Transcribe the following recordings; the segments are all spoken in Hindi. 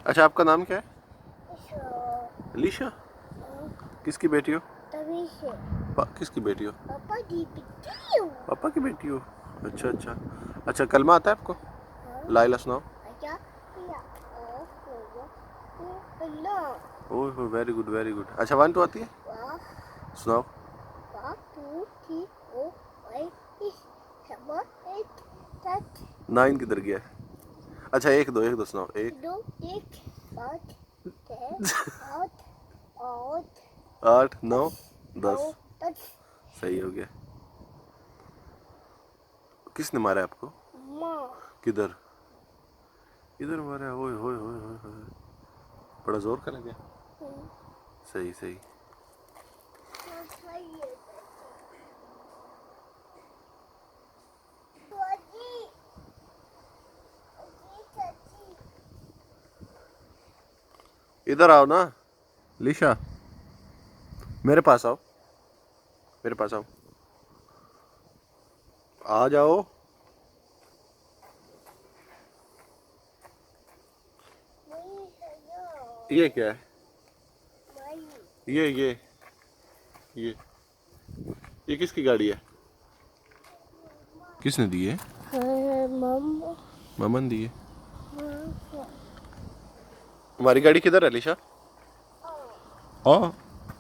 अच्छा, आपका नाम क्या है? So, अलीशा। किसकी बेटी हो? तभी से किसकी बेटी हो? पापा की पिट्टी हूँ। पापा की बेटी हो? अच्छा अच्छा। अच्छा, कलमा आता है आपको? हाँ, लाइला सुनाओ। अच्छा या नो ओह हो, वेरी गुड वेरी गुड। अच्छा, 1 2 आती है? वाह सुनाओ। वाह two three O five six seven eight ten 9 किधर गया है? अच्छा, एक दो सुनाओ। एक दो एक पाँच छः सात आठ 8 9 नौ 10। 10 सही हो गया। किसने मारा है आपको? माँ किधर? इधर मारा है? ओए होए होए होए होए। बड़ा जोर का लगा। सही सही। इधर आओ ना लिशा, मेरे पास आओ, मेरे पास आओ, आ जाओ। ये क्या है? ये ये ये किसकी गाड़ी है? किसने दी है? मम्मा ममन दी है। हमारी गाड़ी किधर है लिशा?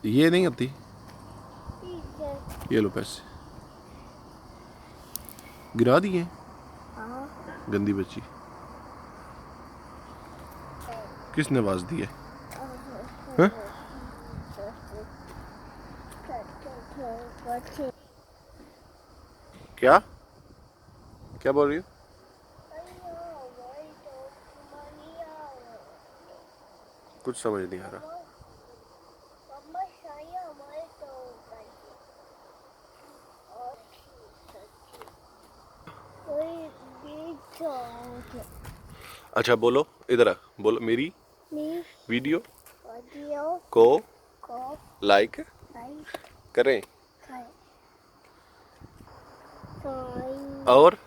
ये नहीं आती। ये लो पैसे, गिरा दिए। गंदी बच्ची। किसने आवाज दी है? हाँ? क्या क्या बोल रही हो? कुछ समझ नहीं आ रहा। अच्छा बोलो, इधर आ, बोलो मेरी वीडियो को लाइक करें और